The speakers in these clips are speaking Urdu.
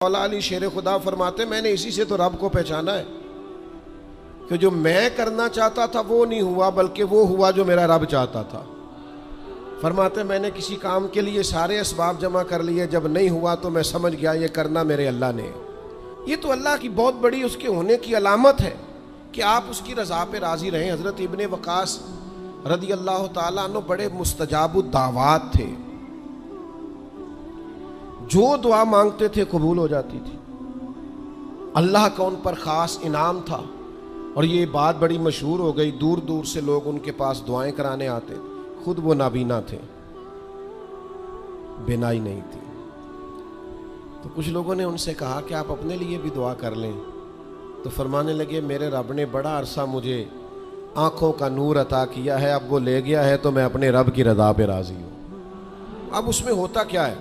مولا علی شیر خدا فرماتے میں نے اسی سے تو رب کو پہچانا ہے کہ جو میں کرنا چاہتا تھا وہ نہیں ہوا بلکہ وہ ہوا جو میرا رب چاہتا تھا۔ فرماتے میں نے کسی کام کے لیے سارے اسباب جمع کر لیے، جب نہیں ہوا تو میں سمجھ گیا یہ کرنا میرے اللہ نے۔ یہ تو اللہ کی بہت بڑی اس کے ہونے کی علامت ہے کہ آپ اس کی رضا پہ راضی رہیں۔ حضرت ابن وقاص رضی اللہ تعالیٰ عنہ بڑے مستجاب الدعوات تھے، جو دعا مانگتے تھے قبول ہو جاتی تھی، اللہ کا ان پر خاص انعام تھا۔ اور یہ بات بڑی مشہور ہو گئی، دور دور سے لوگ ان کے پاس دعائیں کرانے آتے، خود وہ نابینا تھے، بینائی نہیں تھی۔ تو کچھ لوگوں نے ان سے کہا کہ آپ اپنے لیے بھی دعا کر لیں، تو فرمانے لگے میرے رب نے بڑا عرصہ مجھے آنکھوں کا نور عطا کیا ہے، اب وہ لے گیا ہے تو میں اپنے رب کی رضا پہ راضی ہوں۔ اب اس میں ہوتا کیا ہے،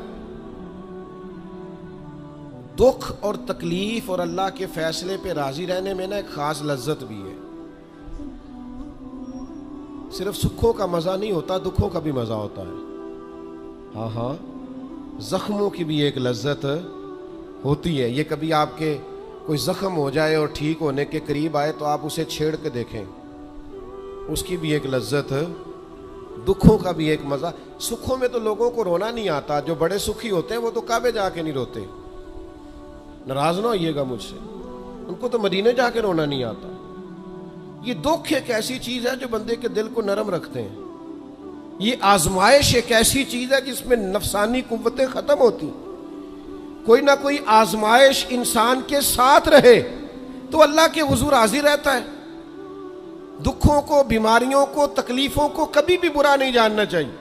دکھ اور تکلیف اور اللہ کے فیصلے پہ راضی رہنے میں نا ایک خاص لذت بھی ہے۔ صرف سکھوں کا مزہ نہیں ہوتا، دکھوں کا بھی مزہ ہوتا ہے۔ ہاں زخموں کی بھی ایک لذت ہوتی ہے۔ یہ کبھی آپ کے کوئی زخم ہو جائے اور ٹھیک ہونے کے قریب آئے تو آپ اسے چھیڑ کے دیکھیں، اس کی بھی ایک لذت، دکھوں کا بھی ایک مزہ۔ سکھوں میں تو لوگوں کو رونا نہیں آتا، جو بڑے سکھی ہوتے ہیں وہ تو کعبے جا کے نہیں روتے، ناراض نہ ہوئیے گا مجھ سے، ان کو تو مدینے جا کے رونا نہیں آتا۔ یہ دکھ ایک ایسی چیز ہے جو بندے کے دل کو نرم رکھتے ہیں۔ یہ آزمائش ایک ایسی چیز ہے جس میں نفسانی قوتیں ختم ہوتی۔ کوئی نہ کوئی آزمائش انسان کے ساتھ رہے تو اللہ کے حضور حاضر رہتا ہے۔ دکھوں کو، بیماریوں کو، تکلیفوں کو کبھی بھی برا نہیں جاننا چاہیے۔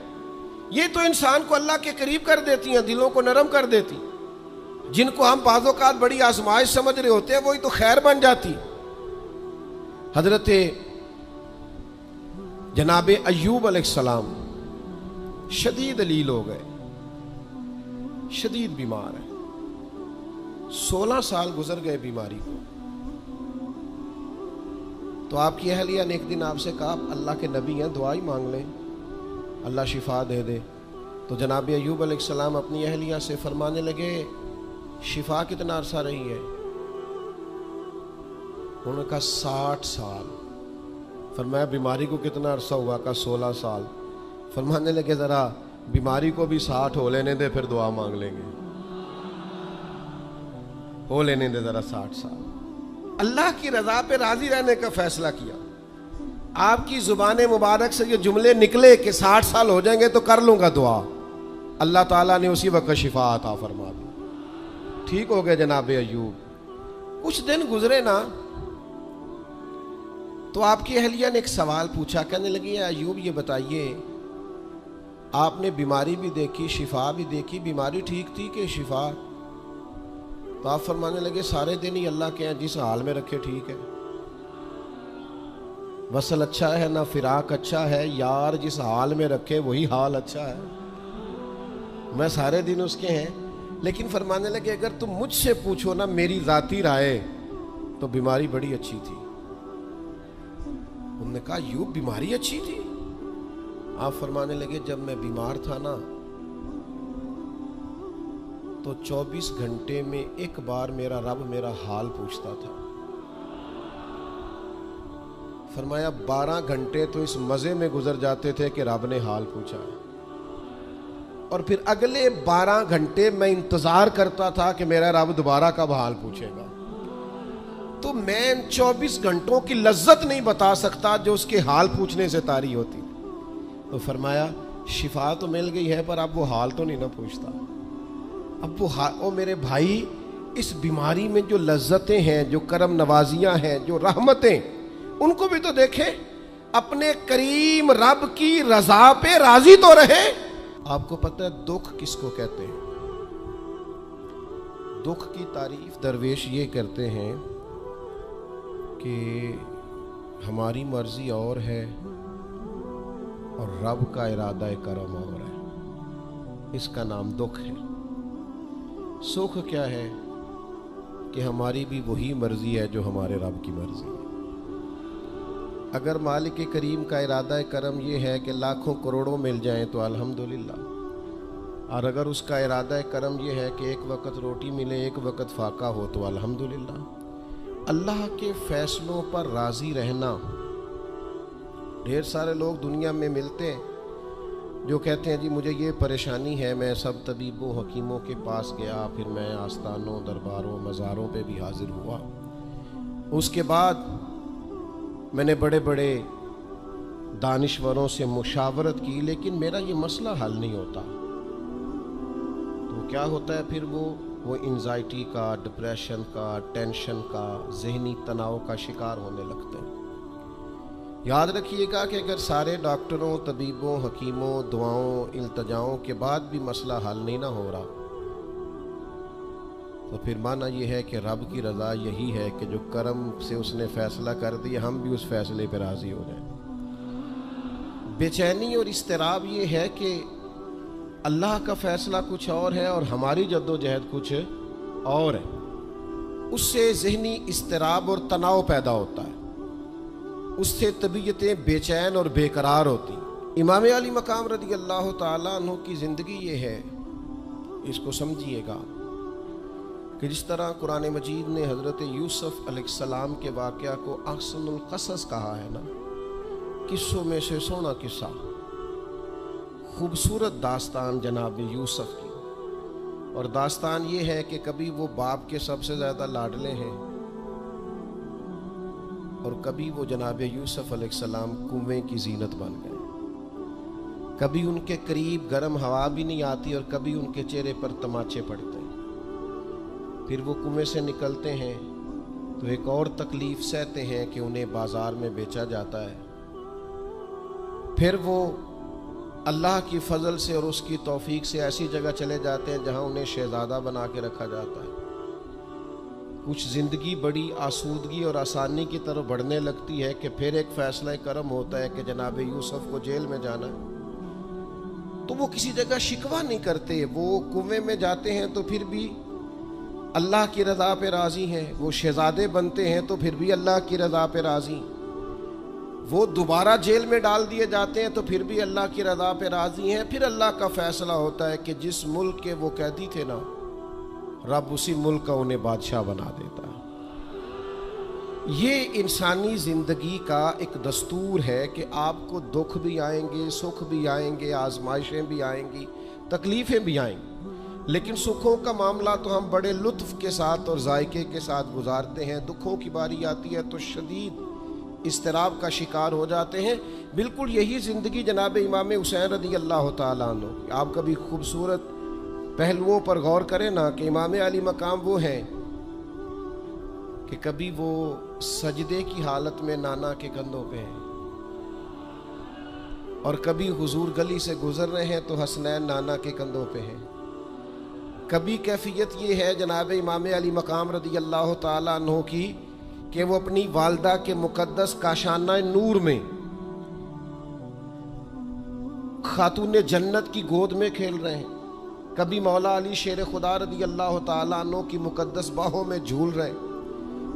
یہ تو انسان کو اللہ کے قریب کر دیتی ہیں، دلوں کو نرم کر دیتی۔ جن کو ہم بعض اوقات بڑی آزمائش سمجھ رہے ہوتے ہیں وہی تو خیر بن جاتی۔ حضرت جناب ایوب علیہ السلام شدید علیل ہو گئے، شدید بیمار ہیں، 16 سال گزر گئے بیماری کو۔ تو آپ کی اہلیہ نے ایک دن آپ سے کہا اللہ کے نبی ہیں، دعا ہی مانگ لیں، اللہ شفا دے دے۔ تو جناب ایوب علیہ السلام اپنی اہلیہ سے فرمانے لگے شفا کتنا عرصہ رہی ہے؟ انہوں نے کہا 60 سال۔ فرمایا بیماری کو کتنا عرصہ ہوا؟ کہا 16 سال۔ فرمانے لگے ذرا بیماری کو بھی 60 ہو لینے دے، پھر دعا مانگ لیں گے، ہو لینے دے ذرا 60 سال۔ اللہ کی رضا پہ راضی رہنے کا فیصلہ کیا۔ آپ کی زبان مبارک سے یہ جملے نکلے کہ 60 سال ہو جائیں گے تو کر لوں گا دعا، اللہ تعالیٰ نے اسی وقت شفا عطا فرما دی، ٹھیک ہو گئے جناب ایوب۔ کچھ دن گزرے نا تو آپ کی اہلیہ نے ایک سوال پوچھا، کہنے لگی ایوب یہ بتائیے آپ نے بیماری بھی دیکھی، شفا بھی دیکھی، بیماری ٹھیک تھی کہ شفا؟ تو آپ فرمانے لگے سارے دن ہی اللہ کے ہیں، جس حال میں رکھے ٹھیک ہے۔ وصل اچھا ہے نہ فراق اچھا ہے، یار جس حال میں رکھے وہی حال اچھا ہے، میں سارے دن اس کے ہیں۔ لیکن فرمانے لگے اگر تم مجھ سے پوچھو نا میری ذاتی رائے تو بیماری بڑی اچھی تھی۔ انہوں نے کہا یوں بیماری اچھی تھی؟ آپ فرمانے لگے جب میں بیمار تھا نا تو 24 گھنٹے میں ایک بار میرا رب میرا حال پوچھتا تھا۔ فرمایا 12 گھنٹے تو اس مزے میں گزر جاتے تھے کہ رب نے حال پوچھا ہے، اور پھر اگلے 12 گھنٹے میں انتظار کرتا تھا کہ میرا رب دوبارہ کب حال پوچھے گا۔ تو میں ان 24 گھنٹوں کی لذت نہیں بتا سکتا جو اس کے حال پوچھنے سے طاری ہوتی۔ تو فرمایا شفا تو مل گئی ہے پر اب وہ حال تو نہیں نہ پوچھتا۔ اب وہ میرے بھائی اس بیماری میں جو لذتیں ہیں، جو کرم نوازیاں ہیں، جو رحمتیں، ان کو بھی تو دیکھیں۔ اپنے کریم رب کی رضا پہ راضی تو رہے۔ آپ کو پتہ ہے دکھ کس کو کہتے ہیں؟ دکھ کی تعریف درویش یہ کرتے ہیں کہ ہماری مرضی اور ہے اور رب کا ارادہ کرم اور ہے، اس کا نام دکھ ہے۔ سکھ کیا ہے کہ ہماری بھی وہی مرضی ہے جو ہمارے رب کی مرضی ہے۔ اگر مالک کریم کا ارادہ کرم یہ ہے کہ لاکھوں کروڑوں مل جائیں تو الحمدللہ، اور اگر اس کا ارادہ کرم یہ ہے کہ ایک وقت روٹی ملے ایک وقت فاقہ ہو تو الحمدللہ۔ اللہ کے فیصلوں پر راضی رہنا۔ ڈھیر سارے لوگ دنیا میں ملتے ہیں جو کہتے ہیں جی مجھے یہ پریشانی ہے، میں سب طبیبوں حکیموں کے پاس گیا، پھر میں آستانوں درباروں مزاروں پہ بھی حاضر ہوا، اس کے بعد میں نے بڑے بڑے دانشوروں سے مشاورت کی، لیکن میرا یہ مسئلہ حل نہیں ہوتا۔ تو کیا ہوتا ہے پھر وہ انزائٹی کا، ڈپریشن کا، ٹینشن کا، ذہنی تناؤ کا شکار ہونے لگتے ہیں۔ یاد رکھیے گا کہ اگر سارے ڈاکٹروں، طبیبوں، حکیموں، دعاؤں، التجاؤں کے بعد بھی مسئلہ حل نہیں نہ ہو رہا، تو پھر معنی یہ ہے کہ رب کی رضا یہی ہے کہ جو کرم سے اس نے فیصلہ کر دیا ہم بھی اس فیصلے پہ راضی ہو جائیں۔ بے چینی اور اضطراب یہ ہے کہ اللہ کا فیصلہ کچھ اور ہے اور ہماری جد و جہد کچھ اور ہے، اس سے ذہنی اضطراب اور تناؤ پیدا ہوتا ہے، اس سے طبیعتیں بے چین اور بے قرار ہوتی۔ امام علی مقام رضی اللہ تعالیٰ عنہ کی زندگی یہ ہے، اس کو سمجھیے گا کہ جس طرح قرآن مجید نے حضرت یوسف علیہ السلام کے واقعہ کو احسن القصص کہا ہے نا، قصوں میں سے سونا قصہ، خوبصورت داستان جناب یوسف کی، اور داستان یہ ہے کہ کبھی وہ باپ کے سب سے زیادہ لاڈلے ہیں اور کبھی وہ جناب یوسف علیہ السلام کنویں کی زینت بن گئے، کبھی ان کے قریب گرم ہوا بھی نہیں آتی اور کبھی ان کے چہرے پر تماچے پڑتے ہیں۔ پھر وہ کنویں سے نکلتے ہیں تو ایک اور تکلیف سہتے ہیں کہ انہیں بازار میں بیچا جاتا ہے، پھر وہ اللہ کی فضل سے اور اس کی توفیق سے ایسی جگہ چلے جاتے ہیں جہاں انہیں شہزادہ بنا کے رکھا جاتا ہے۔ کچھ زندگی بڑی آسودگی اور آسانی کی طرف بڑھنے لگتی ہے کہ پھر ایک فیصلہ کرم ہوتا ہے کہ جناب یوسف کو جیل میں جانا ہے، تو وہ کسی جگہ شکوہ نہیں کرتے، وہ کنویں میں جاتے ہیں تو پھر بھی اللہ کی رضا پہ راضی ہیں، وہ شہزادے بنتے ہیں تو پھر بھی اللہ کی رضا پہ راضی، وہ دوبارہ جیل میں ڈال دیے جاتے ہیں تو پھر بھی اللہ کی رضا پہ راضی ہیں۔ پھر اللہ کا فیصلہ ہوتا ہے کہ جس ملک کے وہ قیدی تھے نا، رب اسی ملک کا انہیں بادشاہ بنا دیتا ہے۔ یہ انسانی زندگی کا ایک دستور ہے کہ آپ کو دکھ بھی آئیں گے، سکھ بھی آئیں گے، آزمائشیں بھی آئیں گی، تکلیفیں بھی آئیں گی، لیکن سکھوں کا معاملہ تو ہم بڑے لطف کے ساتھ اور ذائقے کے ساتھ گزارتے ہیں، دکھوں کی باری آتی ہے تو شدید اضطراب کا شکار ہو جاتے ہیں۔ بالکل یہی زندگی جناب امام حسین رضی اللہ تعالیٰ عنہ، آپ کبھی خوبصورت پہلوؤں پر غور کریں نا کہ امام علی مقام وہ ہیں کہ کبھی وہ سجدے کی حالت میں نانا کے کندھوں پہ ہیں اور کبھی حضور گلی سے گزر رہے ہیں تو حسنین نانا کے کندھوں پہ ہیں۔ کبھی کیفیت یہ ہے جناب امام علی مقام رضی اللہ تعالیٰ عنہ کی کہ وہ اپنی والدہ کے مقدس کاشانہ نور میں خاتون جنت کی گود میں کھیل رہے ہیں، کبھی مولا علی شیر خدا رضی اللہ تعالیٰ عنہ کی مقدس باہوں میں جھول رہے ہیں۔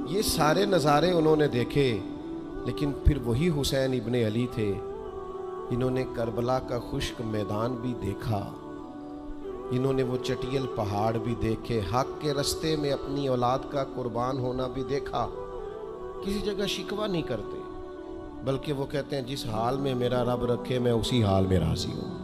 یہ سارے نظارے انہوں نے دیکھے، لیکن پھر وہی حسین ابن علی تھے جنہوں نے کربلا کا خشک میدان بھی دیکھا، جنہوں نے وہ چٹیل پہاڑ بھی دیکھے، حق کے رستے میں اپنی اولاد کا قربان ہونا بھی دیکھا۔ کسی جگہ شکوہ نہیں کرتے، بلکہ وہ کہتے ہیں جس حال میں میرا رب رکھے میں اسی حال میں راضی ہوں۔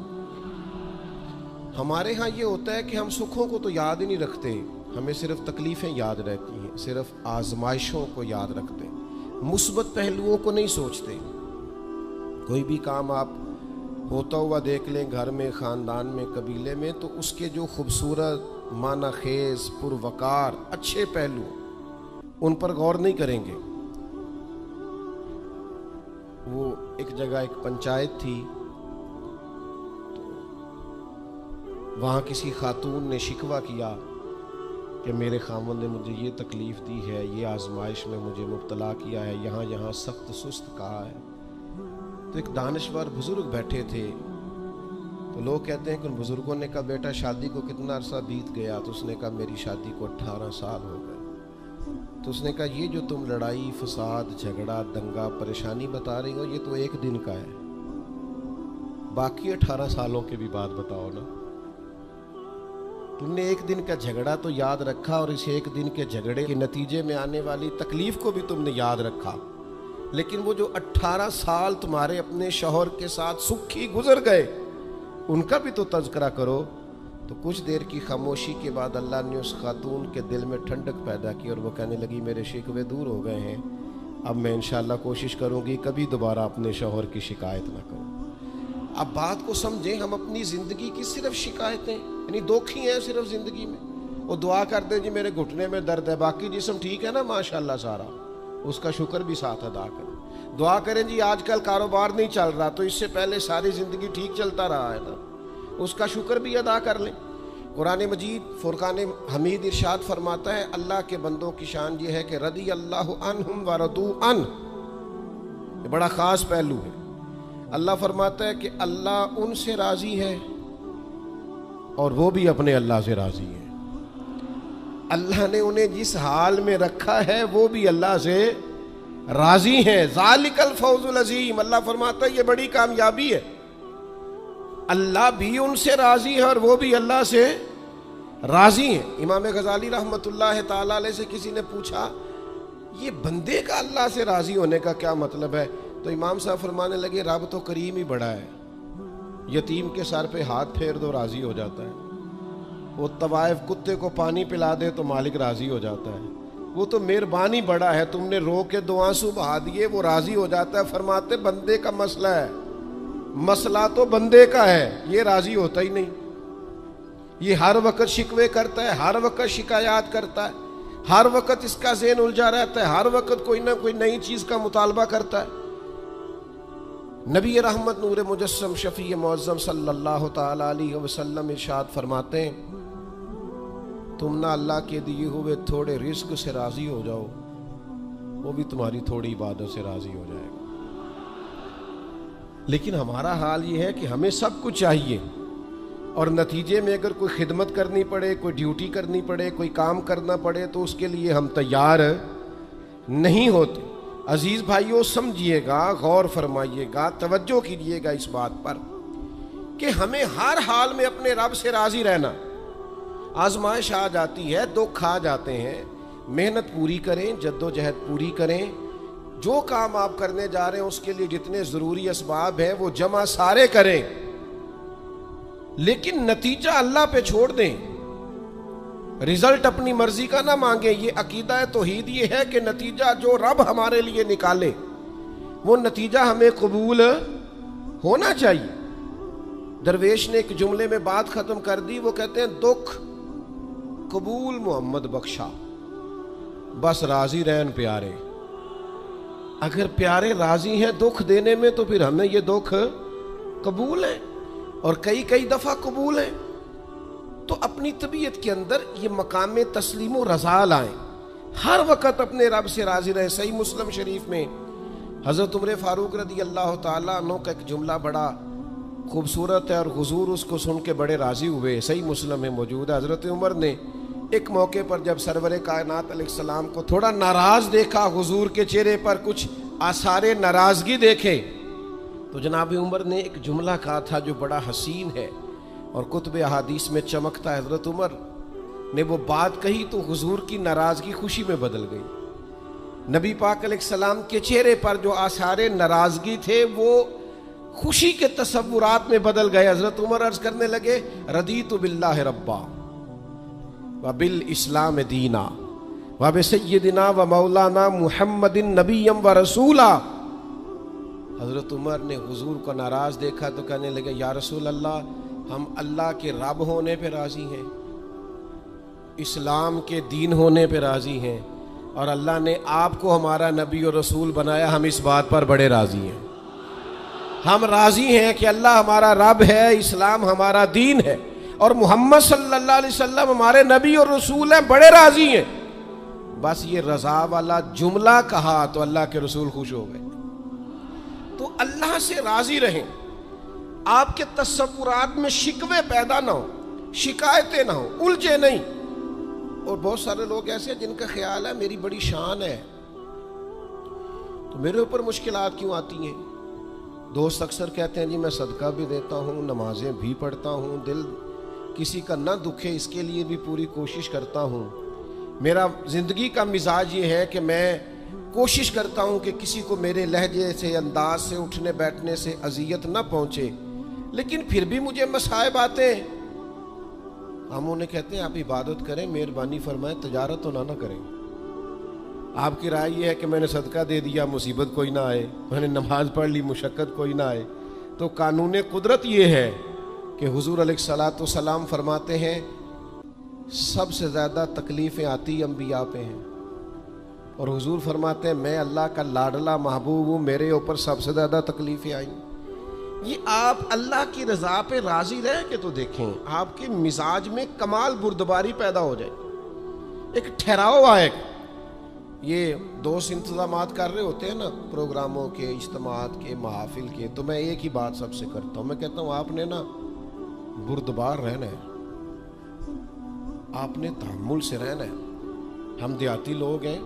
ہمارے ہاں یہ ہوتا ہے کہ ہم سکھوں کو تو یاد ہی نہیں رکھتے، ہمیں صرف تکلیفیں یاد رہتی ہیں، صرف آزمائشوں کو یاد رکھتے ہیں، مثبت پہلوؤں کو نہیں سوچتے۔ کوئی بھی کام آپ ہوتا ہوا دیکھ لیں گھر میں، خاندان میں، قبیلے میں، تو اس کے جو خوبصورت، معنی خیز، پروقار، اچھے پہلو، ان پر غور نہیں کریں گے۔ وہ ایک جگہ ایک پنچایت تھی، وہاں کسی خاتون نے شکوہ کیا کہ میرے خاوند نے مجھے یہ تکلیف دی ہے، یہ آزمائش میں مجھے مبتلا کیا ہے، یہاں سخت سست کہا ہے۔ تو ایک دانشور بزرگ بیٹھے تھے، تو لوگ کہتے ہیں کہ ان بزرگوں نے کہا بیٹا شادی کو کتنا عرصہ بیت گیا؟ تو اس نے کہا میری شادی کو 18 سال ہو گئے۔ تو اس نے کہا یہ جو تم لڑائی، فساد، جھگڑا، دنگا، پریشانی بتا رہی ہو، یہ تو ایک دن کا ہے، باقی 18 سالوں کی بھی بات بتاؤ نا۔ تم نے ایک دن کا جھگڑا تو یاد رکھا اور اس ایک دن کے جھگڑے کے نتیجے میں آنے والی تکلیف کو بھی تم نے یاد رکھا، لیکن وہ جو 18 سال تمہارے اپنے شوہر کے ساتھ سکھی گزر گئے ان کا بھی تو تذکرہ کرو۔ تو کچھ دیر کی خاموشی کے بعد اللہ نے اس خاتون کے دل میں ٹھنڈک پیدا کی اور وہ کہنے لگی میرے شکوے دور ہو گئے ہیں، اب میں انشاءاللہ کوشش کروں گی کبھی دوبارہ اپنے شوہر کی شکایت نہ کروں۔ اب بات کو سمجھیں، ہم اپنی زندگی کی صرف شکایتیں یعنی دکھ ہی ہیں صرف زندگی میں، وہ دعا کر دیں جی میرے گھٹنے میں درد ہے، باقی جسم ٹھیک ہے نا ماشاءاللہ سارا، اس کا شکر بھی ساتھ ادا کریں۔ دعا کریں جی آج کل کاروبار نہیں چل رہا تو اس سے پہلے ساری زندگی ٹھیک چلتا رہا ہے نا، اس کا شکر بھی ادا کر لیں۔ قرآن مجید فرقان حمید ارشاد فرماتا ہے اللہ کے بندوں کی شان یہ ہے کہ رضی اللہ عنہم ورضوا عنہ، یہ بڑا خاص پہلو ہے۔ اللہ فرماتا ہے کہ اللہ ان سے راضی ہے اور وہ بھی اپنے اللہ سے راضی ہے۔ اللہ نے انہیں جس حال میں رکھا ہے وہ بھی اللہ سے راضی ہیں۔ ذالک الفوز العظیم، اللہ فرماتا ہے یہ بڑی کامیابی ہے، اللہ بھی ان سے راضی ہے اور وہ بھی اللہ سے راضی ہیں۔ امام غزالی رحمۃ اللہ تعالی علیہ سے کسی نے پوچھا یہ بندے کا اللہ سے راضی ہونے کا کیا مطلب ہے؟ تو امام صاحب فرمانے لگے رب تو کریم ہی بڑا ہے، یتیم کے سر پہ ہاتھ پھیر دو راضی ہو جاتا ہے، وہ طوائف کتے کو پانی پلا دے تو مالک راضی ہو جاتا ہے، وہ تو مہربانی بڑا ہے، تم نے رو کے 2 آنسو بہا دیے وہ راضی ہو جاتا ہے۔ فرماتے بندے کا مسئلہ ہے، مسئلہ تو بندے کا ہے، یہ راضی ہوتا ہی نہیں، یہ ہر وقت شکوے کرتا ہے، ہر وقت شکایات کرتا ہے، ہر وقت اس کا ذہن الجھا رہتا ہے، ہر وقت کوئی نہ کوئی نئی چیز کا مطالبہ کرتا ہے۔ نبی رحمت نور مجسم شفیع معظم صلی اللہ تعالی علیہ وسلم ارشاد فرماتے ہیں تم نہ اللہ کے دیے ہوئے تھوڑے رزق سے راضی ہو جاؤ، وہ بھی تمہاری تھوڑی عبادت سے راضی ہو جائے گا۔ لیکن ہمارا حال یہ ہے کہ ہمیں سب کچھ چاہیے اور نتیجے میں اگر کوئی خدمت کرنی پڑے، کوئی ڈیوٹی کرنی پڑے، کوئی کام کرنا پڑے تو اس کے لیے ہم تیار نہیں ہوتے۔ عزیز بھائیوں سمجھیے گا، غور فرمائیے گا، توجہ کیجیے گا اس بات پر کہ ہمیں ہر حال میں اپنے رب سے راضی رہنا۔ آزمائش آ جاتی ہے، دکھ آ جاتے ہیں، محنت پوری کریں، جدوجہد پوری کریں، جو کام آپ کرنے جا رہے ہیں اس کے لیے جتنے ضروری اسباب ہیں وہ جمع سارے کریں، لیکن نتیجہ اللہ پہ چھوڑ دیں، رزلٹ اپنی مرضی کا نہ مانگیں۔ یہ عقیدہ توحید یہ ہے کہ نتیجہ جو رب ہمارے لیے نکالے وہ نتیجہ ہمیں قبول ہونا چاہیے۔ درویش نے ایک جملے میں بات ختم کر دی، وہ کہتے ہیں دکھ قبول محمد بخشا، بس راضی رہن پیارے۔ اگر پیارے راضی ہیں دکھ دینے میں تو پھر ہمیں یہ دکھ قبول ہے اور کئی دفعہ قبول ہے۔ تو اپنی طبیعت کے اندر یہ مقام تسلیم و رضا لائیں، ہر وقت اپنے رب سے راضی رہیں۔ صحیح مسلم شریف میں حضرت عمر فاروق رضی اللہ تعالیٰ عنہ کا ایک جملہ بڑا خوبصورت ہے اور حضور اس کو سن کے بڑے راضی ہوئے، صحیح مسلم میں موجود ہے۔ حضرت عمر نے ایک موقع پر جب سرور کائنات علیہ السلام کو تھوڑا ناراض دیکھا، حضور کے چہرے پر کچھ آثار ناراضگی دیکھے، تو جناب عمر نے ایک جملہ کہا تھا جو بڑا حسین ہے اور کتب احادیث میں چمکتا ہے۔ حضرت عمر نے وہ بات کہی تو حضور کی ناراضگی خوشی میں بدل گئی، نبی پاک علیہ السلام کے چہرے پر جو آثار ناراضگی تھے وہ خوشی کے تصورات میں بدل گئے۔ حضرت عمر عرض کرنے لگے رضیت باللہ ربا وبالاسلام دینا وبسیدنا ومولانا محمد نبیا ورسولا۔ حضرت عمر نے حضور کو ناراض دیکھا تو کہنے لگے یا رسول اللہ، ہم اللہ کے رب ہونے پہ راضی ہیں، اسلام کے دین ہونے پہ راضی ہیں، اور اللہ نے آپ کو ہمارا نبی اور رسول بنایا، ہم اس بات پر بڑے راضی ہیں۔ ہم راضی ہیں کہ اللہ ہمارا رب ہے، اسلام ہمارا دین ہے، اور محمد صلی اللہ علیہ وسلم ہمارے نبی اور رسول ہیں، بڑے راضی ہیں۔ بس یہ رضا والا جملہ کہا تو اللہ کے رسول خوش ہو گئے۔ تو اللہ سے راضی رہیں، آپ کے تصورات میں شکوے پیدا نہ ہو، شکایتیں نہ ہو، الجھے نہیں۔ اور بہت سارے لوگ ایسے ہیں جن کا خیال ہے میری بڑی شان ہے تو میرے اوپر مشکلات کیوں آتی ہیں۔ دوست اکثر کہتے ہیں جی میں صدقہ بھی دیتا ہوں، نمازیں بھی پڑھتا ہوں، دل کسی کا نہ دکھے اس کے لیے بھی پوری کوشش کرتا ہوں. میرا زندگی کا مزاج یہ ہے کہ میں کوشش کرتا ہوں کہ کسی کو میرے لہجے سے، انداز سے، اٹھنے بیٹھنے سے اذیت نہ پہنچے، لیکن پھر بھی مجھے مصائب آتے ہیں. ہم انہیں کہتے ہیں آپ عبادت کریں، مہربانی فرمائیں، تجارت تو نہ کریں. آپ کی رائے یہ ہے کہ میں نے صدقہ دے دیا، مصیبت کوئی نہ آئے، میں نے نماز پڑھ لی، مشقت کوئی نہ آئے. تو قانون قدرت یہ ہے کہ حضور علیہ الصلوۃ والسلام فرماتے ہیں سب سے زیادہ تکلیفیں آتی انبیاء پہ ہیں، اور حضور فرماتے ہیں میں اللہ کا لاڈلا محبوب ہوں، میرے اوپر سب سے زیادہ تکلیفیں آئیں. یہ آپ اللہ کی رضا پہ راضی رہ کے تو دیکھیں، آپ کے مزاج میں کمال بردباری پیدا ہو جائے، ایک ٹھہراؤ آئے. یہ دوست انتظامات کر رہے ہوتے ہیں نا، پروگراموں کے، اجتماعات کے، محافل کے، تو میں ایک ہی بات سب سے کرتا ہوں، میں کہتا ہوں آپ نے نا بردبار رہنا ہے، آپ نے تحمل سے رہنا ہے. ہم دیہاتی لوگ ہیں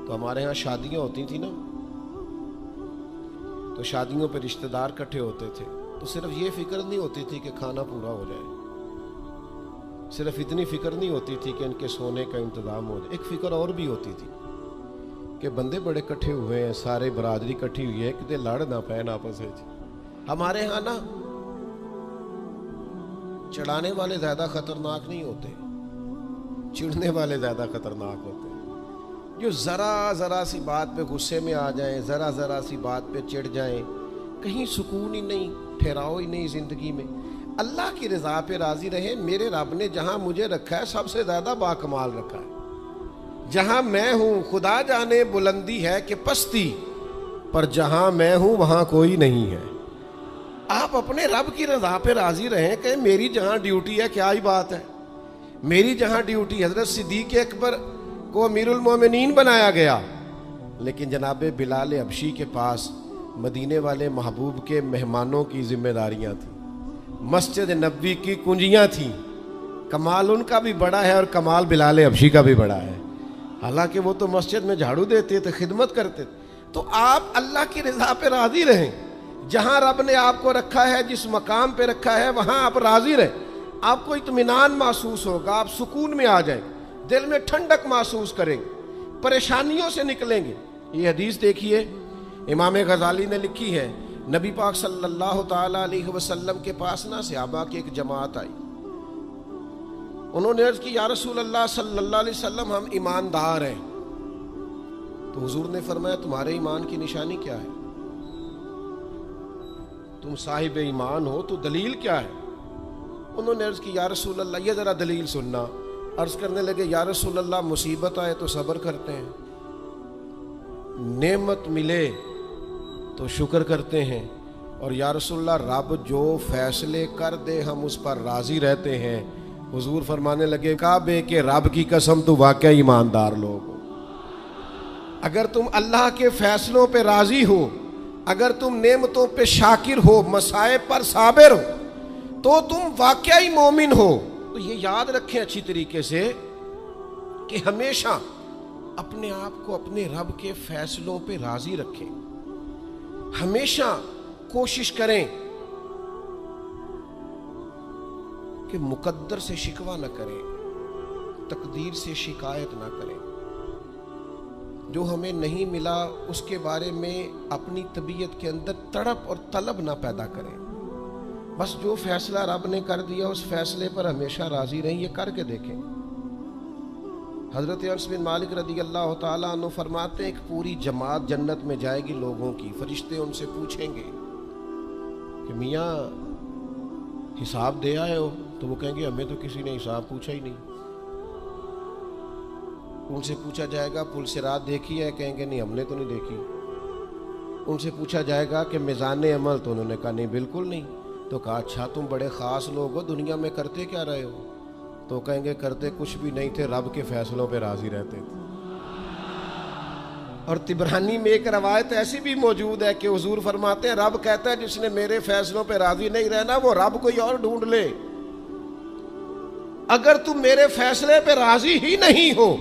تو ہمارے ہاں شادیاں ہوتی تھیں نا، تو شادیوں پہ رشتہ دار اکٹھے ہوتے تھے، تو صرف یہ فکر نہیں ہوتی تھی کہ کھانا پورا ہو جائے، صرف اتنی فکر نہیں ہوتی تھی کہ ان کے سونے کا انتظام ہو جائے، ایک فکر اور بھی ہوتی تھی کہ بندے بڑے اکٹھے ہوئے ہیں، سارے برادری اکٹھی ہوئی ہے، کتے لڑ نہ پائیں آپس میں. ہمارے ہاں نا چڑھانے والے زیادہ خطرناک نہیں ہوتے، چڑھنے والے زیادہ خطرناک ہوتے ہیں. جو ذرا سی بات پہ غصے میں آ جائیں، ذرا سی بات پہ چڑھ جائیں، کہیں سکون ہی نہیں، ٹھہراؤ ہی نہیں زندگی میں. اللہ کی رضا پہ راضی رہے. میرے رب نے جہاں مجھے رکھا ہے سب سے زیادہ باکمال رکھا ہے. جہاں میں ہوں خدا جانے بلندی ہے کہ پستی، پر جہاں میں ہوں وہاں کوئی نہیں ہے. آپ اپنے رب کی رضا پہ راضی رہیں کہ میری جہاں ڈیوٹی ہے، کیا ہی بات ہے، میری جہاں ڈیوٹی. حضرت صدیق اکبر کو امیر المومنین بنایا گیا، لیکن جناب بلال حبشی کے پاس مدینے والے محبوب کے مہمانوں کی ذمہ داریاں تھیں، مسجد نبوی کی کنجیاں تھیں. کمال ان کا بھی بڑا ہے اور کمال بلال حبشی کا بھی بڑا ہے، حالانکہ وہ تو مسجد میں جھاڑو دیتے تھے، خدمت کرتے تھے. تو آپ اللہ کی رضا پہ راضی رہیں. جہاں رب نے آپ کو رکھا ہے، جس مقام پہ رکھا ہے، وہاں آپ راضی رہیں. آپ کو اطمینان محسوس ہوگا، آپ سکون میں آ جائیں، دل میں ٹھنڈک محسوس کریں گے، پریشانیوں سے نکلیں گے. یہ حدیث دیکھیے امام غزالی نے لکھی ہے، نبی پاک صلی اللہ تعالیٰ علیہ وسلم کے پاس نا صحابہ کی ایک جماعت آئی. انہوں نے عرض کی یا رسول اللہ صلی اللہ علیہ وسلم ہم ایماندار ہیں. تو حضور نے فرمایا تمہارے ایمان کی نشانی کیا ہے؟ تم صاحب ایمان ہو تو دلیل کیا ہے؟ انہوں نے عرض کی یا رسول اللہ، یہ ذرا دلیل سننا. عرض کرنے لگے یا رسول اللہ مصیبت آئے تو صبر کرتے ہیں، نعمت ملے تو شکر کرتے ہیں، اور یا رسول اللہ رب جو فیصلے کر دے ہم اس پر راضی رہتے ہیں. حضور فرمانے لگے کعبے کے رب کی قسم تو واقعی ایماندار لوگ ہو. اگر تم اللہ کے فیصلوں پہ راضی ہو، اگر تم نعمتوں پہ شاکر ہو، مصائب پر صابر ہو، تو تم واقعی مومن ہو. تو یہ یاد رکھیں اچھی طریقے سے کہ ہمیشہ اپنے آپ کو اپنے رب کے فیصلوں پہ راضی رکھیں. ہمیشہ کوشش کریں کہ مقدر سے شکوہ نہ کریں، تقدیر سے شکایت نہ کریں. جو ہمیں نہیں ملا اس کے بارے میں اپنی طبیعت کے اندر تڑپ اور طلب نہ پیدا کریں. بس جو فیصلہ رب نے کر دیا اس فیصلے پر ہمیشہ راضی رہیں. یہ کر کے دیکھیں. حضرت انس بن مالک رضی اللہ تعالیٰ عنہ فرماتے ہیں ایک پوری جماعت جنت میں جائے گی لوگوں کی. فرشتے ان سے پوچھیں گے کہ میاں حساب دے آئے ہو؟ تو وہ کہیں گے ہمیں تو کسی نے حساب پوچھا ہی نہیں. ان سے پوچھا جائے گا پل صراط دیکھی ہے؟ کہیں گے نہیں ہم نے تو نہیں دیکھی. ان سے پوچھا جائے گا کہ میزان عمل؟ تو انہوں نے کہا نہیں بالکل نہیں. تو کہا اچھا تم بڑے خاص لوگ ہو، دنیا میں کرتے کیا رہے ہو؟ تو کہیں گے کرتے کچھ بھی نہیں تھے، رب کے فیصلوں پہ راضی رہتے تھے. اور طبرانی میں ایک روایت ایسی بھی موجود ہے کہ حضور فرماتے ہیں رب کہتا ہے جس نے میرے فیصلوں پہ راضی نہیں رہنا وہ رب کوئی اور ڈھونڈ لے. اگر تم میرے فیصلے پہ راضی ہی نہیں ہو،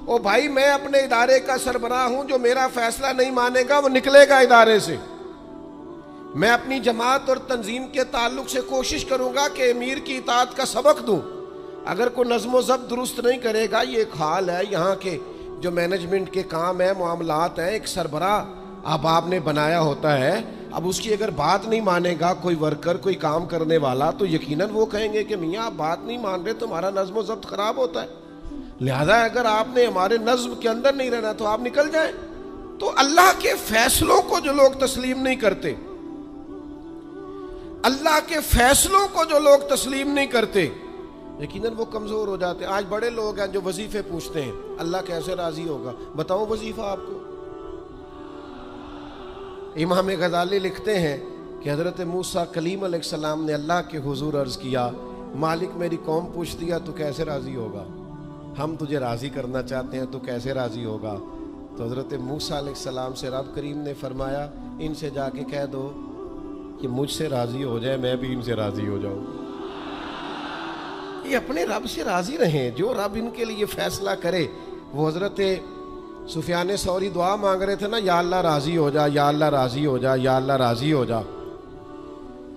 او بھائی میں اپنے ادارے کا سربراہ ہوں، جو میرا فیصلہ نہیں مانے گا وہ نکلے گا ادارے سے. میں اپنی جماعت اور تنظیم کے تعلق سے کوشش کروں گا کہ امیر کی اطاعت کا سبق دوں. اگر کوئی نظم و ضبط درست نہیں کرے گا، یہ ایک حال ہے یہاں کے جو مینجمنٹ کے کام ہیں، معاملات ہیں، ایک سربراہ آپ نے بنایا ہوتا ہے، اب اس کی اگر بات نہیں مانے گا کوئی ورکر، کوئی کام کرنے والا، تو یقیناً وہ کہیں گے کہ میاں آپ بات نہیں مان رہے، تمہارا نظم و ضبط خراب ہوتا ہے. لہذا اگر آپ نے ہمارے نظم کے اندر نہیں رہنا تو آپ نکل جائیں. تو اللہ کے فیصلوں کو جو لوگ تسلیم نہیں کرتے، اللہ کے فیصلوں کو جو لوگ تسلیم نہیں کرتے، یقیناً وہ کمزور ہو جاتے ہیں. آج بڑے لوگ ہیں جو وظیفے پوچھتے ہیں، اللہ کیسے راضی ہوگا؟ بتاؤں وظیفہ آپ کو. امام غزالی لکھتے ہیں کہ حضرت موسیٰ کلیم علیہ السلام نے اللہ کے حضور عرض کیا، مالک میری قوم پوچھتی ہے تو کیسے راضی ہوگا؟ ہم تجھے راضی کرنا چاہتے ہیں تو کیسے راضی ہوگا؟ تو حضرت موسیٰ علیہ السلام سے رب کریم نے فرمایا، ان سے جا کے کہہ دو کہ مجھ سے راضی ہو جائے، میں بھی ان سے راضی ہو جاؤں. یہ اپنے رب سے راضی رہیں، جو رب ان کے لیے فیصلہ کرے. وہ حضرت سفیان ثوری دعا مانگ رہے تھے نا، یا اللہ راضی ہو جا، یا اللہ راضی ہو جا، یا اللہ راضی ہو جا.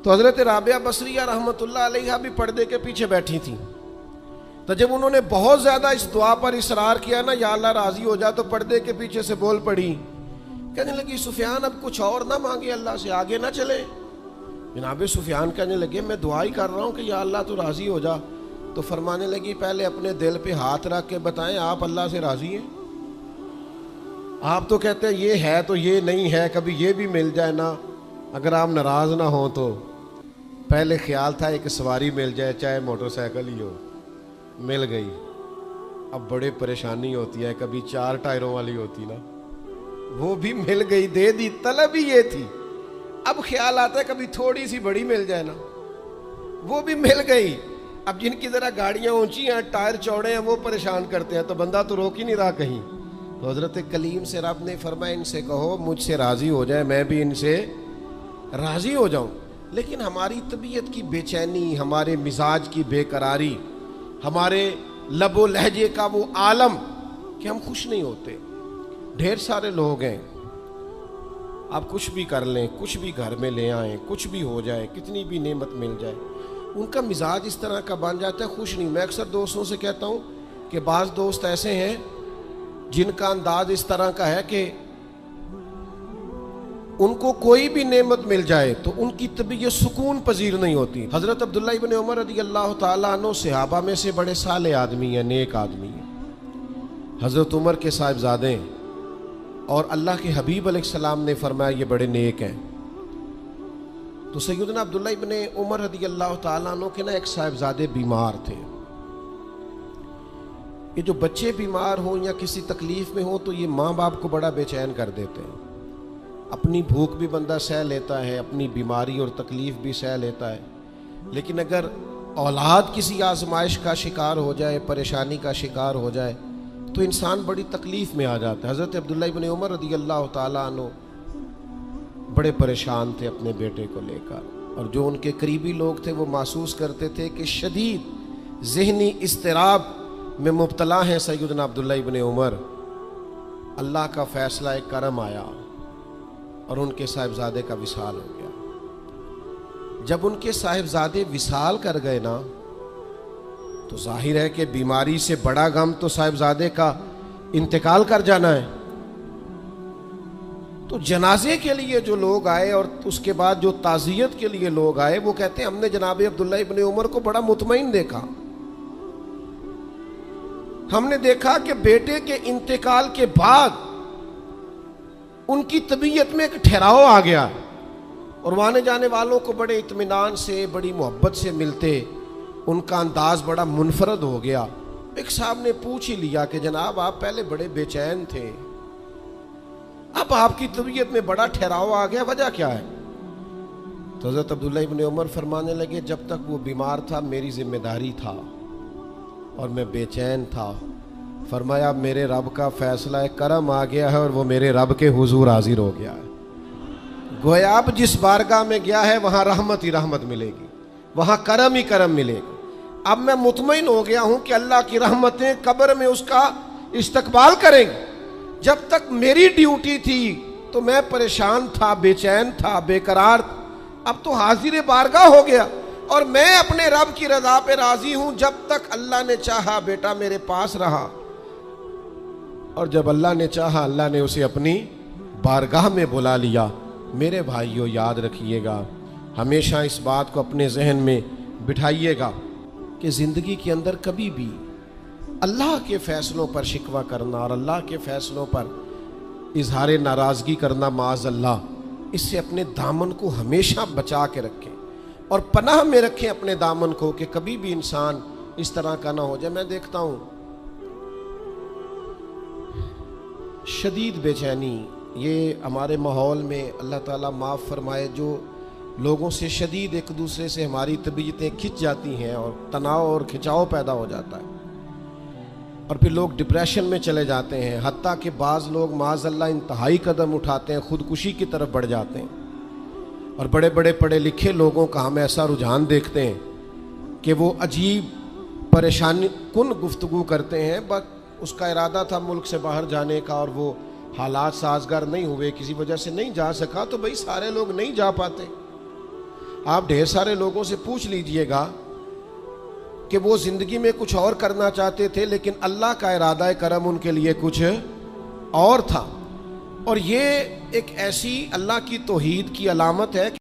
تو حضرت رابعہ بصریہ رحمۃ اللہ علیہا بھی پردے کے پیچھے بیٹھی تھیں. تو جب انہوں نے بہت زیادہ اس دعا پر اصرار کیا نا، یا اللہ راضی ہو جا، تو پردے کے پیچھے سے بول پڑی، کہنے لگی سفیان اب کچھ اور نہ مانگے، اللہ سے آگے نہ چلے. جناب سفیان کہنے لگے میں دعا ہی کر رہا ہوں کہ یا اللہ تو راضی ہو جا. تو فرمانے لگی پہلے اپنے دل پہ ہاتھ رکھ کے بتائیں آپ اللہ سے راضی ہیں؟ آپ تو کہتے ہیں یہ ہے تو یہ نہیں ہے، کبھی یہ بھی مل جائے نا. اگر آپ ناراض نہ ہوں تو پہلے خیال تھا ایک سواری مل جائے، چاہے موٹر سائیکل ہی ہو، مل گئی. اب بڑے پریشانی ہوتی ہے، کبھی 4 ٹائروں والی ہوتی نا، وہ بھی مل گئی، دے دی، طلب ہی یہ تھی. اب خیال آتا ہے کبھی تھوڑی سی بڑی مل جائے نا، وہ بھی مل گئی. اب جن کی ذرا گاڑیاں اونچی ہیں، ٹائر چوڑے ہیں، وہ پریشان کرتے ہیں، تو بندہ تو روک ہی نہیں رہا کہیں. تو حضرت کلیم سے رب نے فرمایا ان سے کہو مجھ سے راضی ہو جائے، میں بھی ان سے راضی ہو جاؤں. لیکن ہماری طبیعت کی بے چینی، ہمارے مزاج کی بے قراری، ہمارے لب و لہجے کا وہ عالم کہ ہم خوش نہیں ہوتے. ڈھیر سارے لوگ ہیں، آپ کچھ بھی کر لیں، کچھ بھی گھر میں لے آئیں، کچھ بھی ہو جائے، کتنی بھی نعمت مل جائے، ان کا مزاج اس طرح کا بن جاتا ہے، خوش نہیں. میں اکثر دوستوں سے کہتا ہوں کہ بعض دوست ایسے ہیں جن کا انداز اس طرح کا ہے کہ ان کو کوئی بھی نعمت مل جائے تو ان کی طبیعت سکون پذیر نہیں ہوتی. حضرت عبداللہ ابن عمر رضی اللہ تعالیٰ عنہ صحابہ میں سے بڑے صالح آدمی ہیں، نیک آدمی ہیں، حضرت عمر کے صاحبزادے ہیں، اور اللہ کے حبیب علیہ السلام نے فرمایا یہ بڑے نیک ہیں. تو سیدنا عبداللہ ابن عمر رضی اللہ تعالیٰ عنہ کے نا ایک صاحبزادے بیمار تھے. یہ جو بچے بیمار ہوں یا کسی تکلیف میں ہوں تو یہ ماں باپ کو بڑا بے چین کر دیتے ہیں. اپنی بھوک بھی بندہ سہ لیتا ہے، اپنی بیماری اور تکلیف بھی سہ لیتا ہے، لیکن اگر اولاد کسی آزمائش کا شکار ہو جائے، پریشانی کا شکار ہو جائے تو انسان بڑی تکلیف میں آ جاتا ہے. حضرت عبداللہ ابن عمر رضی اللہ تعالیٰ عنہ بڑے پریشان تھے اپنے بیٹے کو لے کر، اور جو ان کے قریبی لوگ تھے وہ محسوس کرتے تھے کہ شدید ذہنی اضطراب میں مبتلا ہیں سیدنا عبداللہ ابن عمر. اللہ کا فیصلہ ایک کرم آیا اور ان کے صاحبزادے کا وصال ہو گیا. جب ان کے صاحبزادے وصال کر گئے نا تو ظاہر ہے کہ بیماری سے بڑا غم تو صاحبزادے کا انتقال کر جانا ہے. تو جنازے کے لیے جو لوگ آئے اور اس کے بعد جو تعزیت کے لیے لوگ آئے وہ کہتے ہیں ہم نے جناب عبداللہ ابن عمر کو بڑا مطمئن دیکھا. ہم نے دیکھا کہ بیٹے کے انتقال کے بعد ان کی طبیعت میں ایک ٹھہراؤ آ گیا اور آنے جانے والوں کو بڑے اطمینان سے، بڑی محبت سے ملتے، ان کا انداز بڑا منفرد ہو گیا. ایک صاحب نے پوچھ ہی لیا کہ جناب آپ پہلے بڑے بے چین تھے، اب آپ کی طبیعت میں بڑا ٹھہراؤ آ گیا، وجہ کیا ہے؟ تو حضرت عبداللہ ابن عمر فرمانے لگے جب تک وہ بیمار تھا میری ذمہ داری تھا اور میں بے چین تھا. فرمایا میرے رب کا فیصلہ کرم آ گیا ہے اور وہ میرے رب کے حضور حاضر ہو گیا ہے. گویا اب جس بارگاہ میں گیا ہے وہاں رحمت ہی رحمت ملے گی، وہاں کرم ہی کرم ملے گا. اب میں مطمئن ہو گیا ہوں کہ اللہ کی رحمتیں قبر میں اس کا استقبال کریں گی. جب تک میری ڈیوٹی تھی تو میں پریشان تھا، بے چین تھا، بے قرار تھا. اب تو حاضر بارگاہ ہو گیا اور میں اپنے رب کی رضا پہ راضی ہوں. جب تک اللہ نے چاہا بیٹا میرے پاس رہا, اور جب اللہ نے چاہا اللہ نے اسے اپنی بارگاہ میں بلا لیا. میرے بھائیو یاد رکھیے گا, ہمیشہ اس بات کو اپنے ذہن میں بٹھائیے گا کہ زندگی کے اندر کبھی بھی اللہ کے فیصلوں پر شکوہ کرنا اور اللہ کے فیصلوں پر اظہار ناراضگی کرنا معاذ اللہ, اس سے اپنے دامن کو ہمیشہ بچا کے رکھیں اور پناہ میں رکھیں اپنے دامن کو کہ کبھی بھی انسان اس طرح کا نہ ہو جائے. میں دیکھتا ہوں شدید بے چینی یہ ہمارے ماحول میں, اللہ تعالیٰ معاف فرمائے, جو لوگوں سے شدید ایک دوسرے سے ہماری طبیعتیں کھنچ جاتی ہیں اور تناؤ اور کھنچاؤ پیدا ہو جاتا ہے, اور پھر لوگ ڈپریشن میں چلے جاتے ہیں. حتیٰ کہ بعض لوگ معاذ اللہ انتہائی قدم اٹھاتے ہیں, خودکشی کی طرف بڑھ جاتے ہیں. اور بڑے بڑے پڑھے لکھے لوگوں کا ہم ایسا رجحان دیکھتے ہیں کہ وہ عجیب پریشانی کن گفتگو کرتے ہیں, بس اس کا ارادہ تھا ملک سے باہر جانے کا اور وہ حالات سازگار نہیں ہوئے, کسی وجہ سے نہیں جا سکا. تو بھئی سارے لوگ نہیں جا پاتے. آپ ڈھیر سارے لوگوں سے پوچھ لیجئے گا کہ وہ زندگی میں کچھ اور کرنا چاہتے تھے لیکن اللہ کا ارادہ کرم ان کے لیے کچھ اور تھا. اور یہ ایک ایسی اللہ کی توحید کی علامت ہے